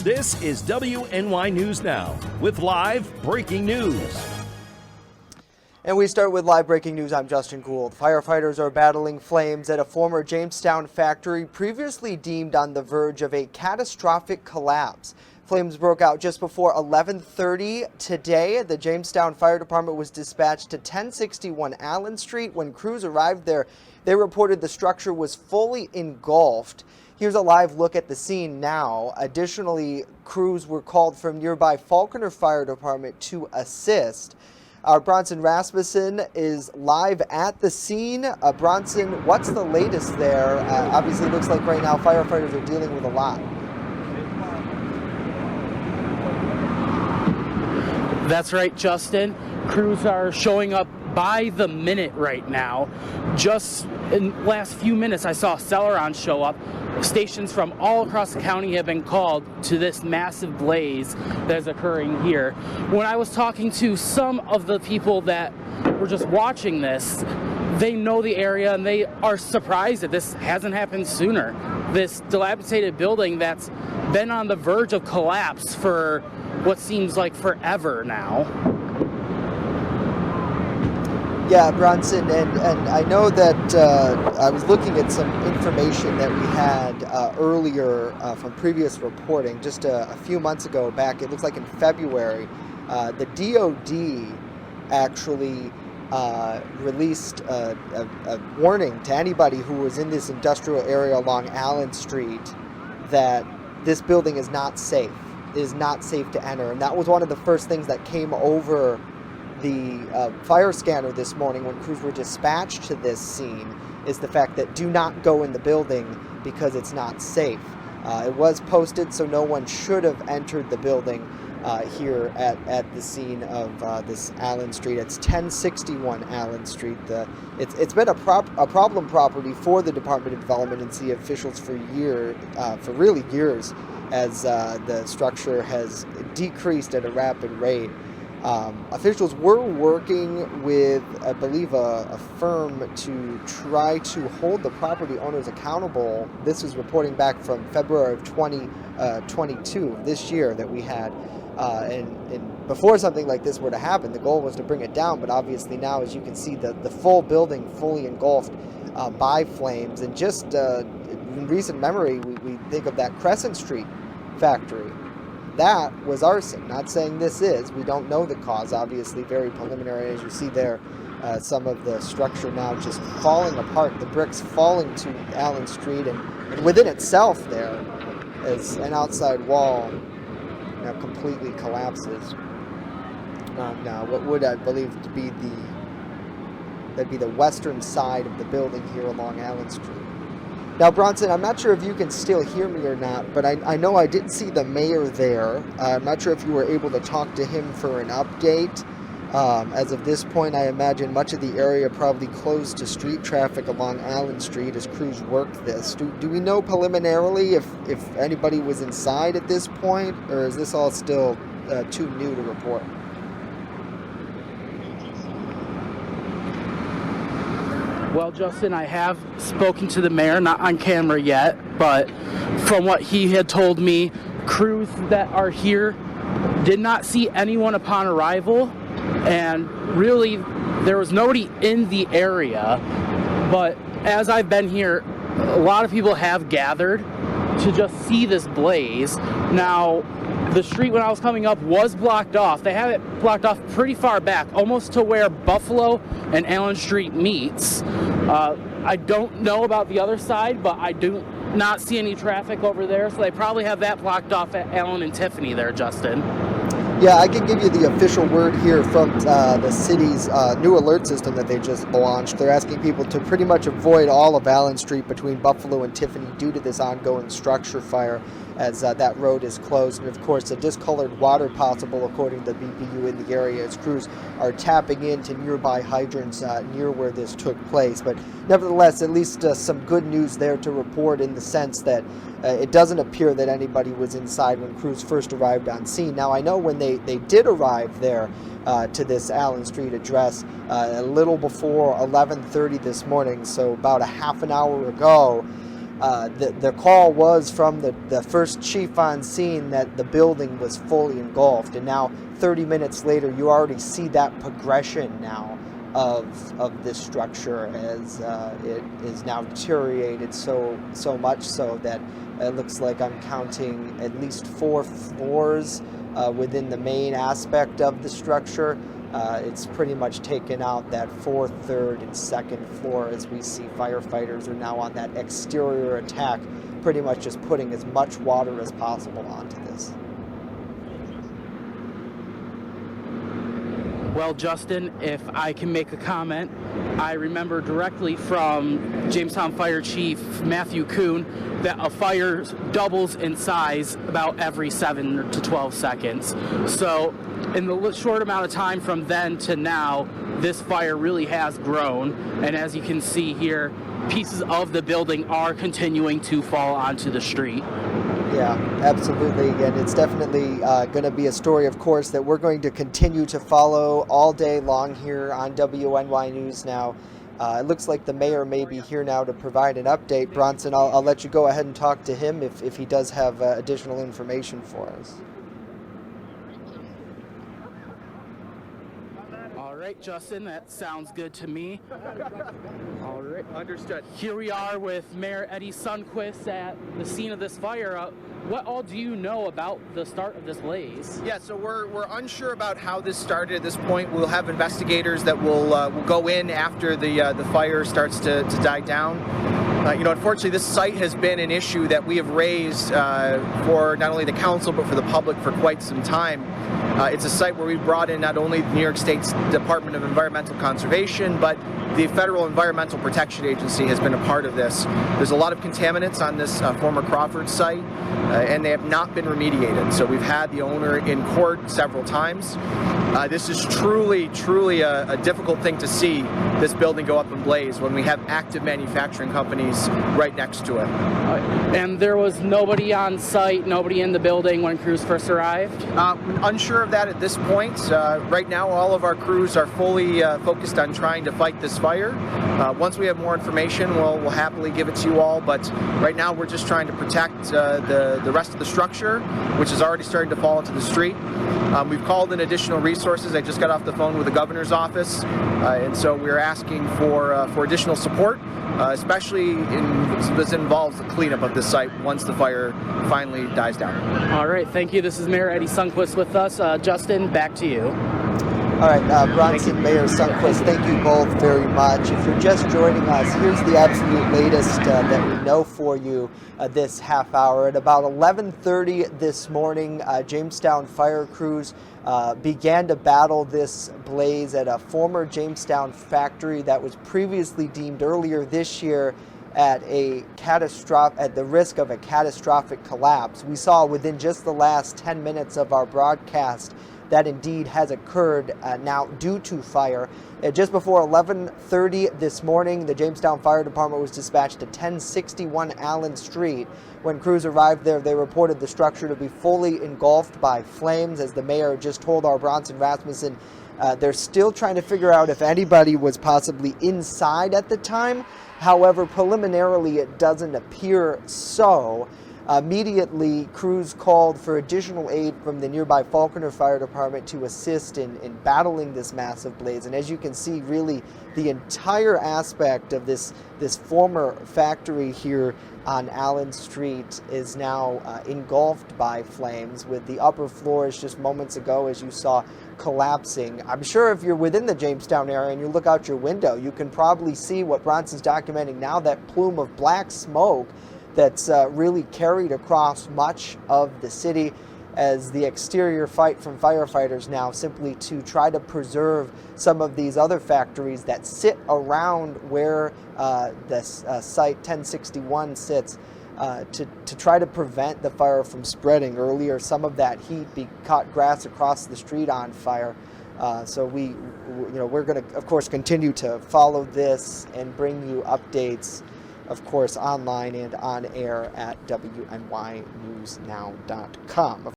This is WNY News Now with live breaking news. And we start with live breaking news. I'm Justin Gould. Firefighters are battling flames at a former Jamestown factory previously deemed on the verge of a catastrophic collapse. Flames broke out just before 11:30 today. The Jamestown Fire Department was dispatched to 1061 Allen Street. When crews arrived there, they reported the structure was fully engulfed. Here's a live look at the scene now. Additionally, crews were called from nearby Falconer Fire Department to assist. Our Bronson Rasmussen is live at the scene. Bronson, what's the latest there? Obviously, it looks like right now firefighters are dealing with a lot. That's right, Justin. Crews are showing up by the minute right now. Just in the last few minutes, I saw Celeron show up. Stations from all across the county have been called to this massive blaze that is occurring here. When I was talking to some of the people that were just watching this, they know the area and they are surprised that this hasn't happened sooner. This dilapidated building that's been on the verge of collapse for what seems like forever now. Yeah, Bronson, and I know that I was looking at some information that we had earlier from previous reporting just a few months ago back. It looks like in February, the DOD actually released a warning to anybody who was in this industrial area along Allen Street that this building is not safe. It is not safe to enter. And that was one of the first things that came over the fire scanner this morning when crews were dispatched to this scene, is the fact that do not go in the building because it's not safe. It was posted, so no one should have entered the building here at the scene of this Allen Street. It's 1061 Allen Street. It's been a problem property for the Department of Development and City officials for really years, as the structure has decreased at a rapid rate. Officials were working with, I believe, a firm to try to hold the property owners accountable. This was reporting back from February of 2022, this year, that we had. And before something like this were to happen, the goal was to bring it down. But obviously now, as you can see, the full building fully engulfed by flames. And just in recent memory, we think of that Crescent Street factory. That was arson. Not saying this is. We don't know the cause. Obviously, very preliminary. As you see there, some of the structure now just falling apart. The bricks falling to Allen Street, and within itself there is an outside wall now completely collapses. Now, what would I believe to be the western side of the building here along Allen Street. Now, Bronson, I'm not sure if you can still hear me or not, but I know I did see the mayor there. I'm not sure if you were able to talk to him for an update. As of this point, I imagine much of the area probably closed to street traffic along Allen Street as crews worked this. Do we know preliminarily if anybody was inside at this point, or is this all still too new to report? Well, Justin, I have spoken to the mayor, not on camera yet, but from what he had told me, crews that are here did not see anyone upon arrival, and really there was nobody in the area. But as I've been here, a lot of people have gathered to just see this blaze. Now, the street when I was coming up was blocked off. They have it blocked off pretty far back, almost to where Buffalo and Allen Street meets. I don't know about the other side, but I do not see any traffic over there, so they probably have that blocked off at Allen and Tiffany there, Justin. Yeah, I can give you the official word here from the city's new alert system that they just launched. They're asking people to pretty much avoid all of Allen Street between Buffalo and Tiffany due to this ongoing structure fire, as that road is closed. And of course, a discolored water possible, according to the BPU in the area, as crews are tapping into nearby hydrants near where this took place. But nevertheless, at least some good news there to report, in the sense that it doesn't appear that anybody was inside when crews first arrived on scene. Now, I know when they did arrive there to this Allen Street address a little before 11:30 this morning, so about a half an hour ago, The call was from the first chief on scene that the building was fully engulfed, and now 30 minutes later you already see that progression now of this structure as it is now deteriorated so much so that it looks like I'm counting at least 4 floors within the main aspect of the structure. It's pretty much taken out that 4th, 3rd, and 2nd floor as we see firefighters are now on that exterior attack, pretty much just putting as much water as possible onto this. Well, Justin, if I can make a comment, I remember directly from Jamestown Fire Chief Matthew Kuhn that a fire doubles in size about every 7 to 12 seconds. So in the short amount of time from then to now, this fire really has grown. And as you can see here, pieces of the building are continuing to fall onto the street. Yeah, absolutely. And it's definitely going to be a story, of course, that we're going to continue to follow all day long here on WNY News Now. It looks like the mayor may be here now to provide an update. Bronson, I'll let you go ahead and talk to him if he does have additional information for us. All right, Justin, that sounds good to me. All right. Understood. Here we are with Mayor Eddie Sundquist at the scene of this fire. What all do you know about the start of this blaze? Yeah, so we're unsure about how this started at this point. We'll have investigators that will go in after the fire starts to die down. Unfortunately, this site has been an issue that we have raised for not only the council but for the public for quite some time. It's a site where we brought in not only the New York State's Department of Environmental Conservation, but the Federal Environmental Protection Agency has been a part of this. There's a lot of contaminants on this former Crawford site, and they have not been remediated. So we've had the owner in court several times. This is truly a difficult thing to see, this building go up in blaze when we have active manufacturing companies right next to it. And there was nobody on site, nobody in the building when crews first arrived? Unsure of that at this point. Right now, all of our crews are fully focused on trying to fight this fire. Once we have more information, we'll happily give it to you all, but right now we're just trying to protect the rest of the structure, which is already starting to fall into the street. We've called in additional resources. I just got off the phone with the governor's office, and so we're asking for additional support, especially this involves the cleanup of this site once the fire finally dies down. All right, thank you. This is Mayor Eddie Sundquist with us. Justin, back to you. All right, Bronson, Mayor Sundquist, thank you both very much. If you're just joining us, here's the absolute latest that we know for you this half hour. At about 11:30 this morning, Jamestown fire crews began to battle this blaze at a former Jamestown factory that was previously deemed earlier this year at the risk of a catastrophic collapse. We saw within just the last 10 minutes of our broadcast that indeed has occurred now due to fire. Just before 11:30 this morning, the Jamestown Fire Department was dispatched to 1061 Allen Street. When crews arrived there, they reported the structure to be fully engulfed by flames. As the mayor just told our Bronson Rasmussen, they're still trying to figure out if anybody was possibly inside at the time. However, preliminarily, it doesn't appear so. Immediately, crews called for additional aid from the nearby Falconer Fire Department to assist in battling this massive blaze. And as you can see, really, the entire aspect of this former factory here on Allen Street is now engulfed by flames, with the upper floors just moments ago, as you saw, collapsing. I'm sure if you're within the Jamestown area and you look out your window, you can probably see what Bronson's documenting now, that plume of black smoke that's really carried across much of the city as the exterior fight from firefighters now simply to try to preserve some of these other factories that sit around where this site 1061 sits to try to prevent the fire from spreading. Earlier, some of that heat caught grass across the street on fire. So we're going to, of course, continue to follow this and bring you updates, of course, online and on air at WNYNewsNow.com.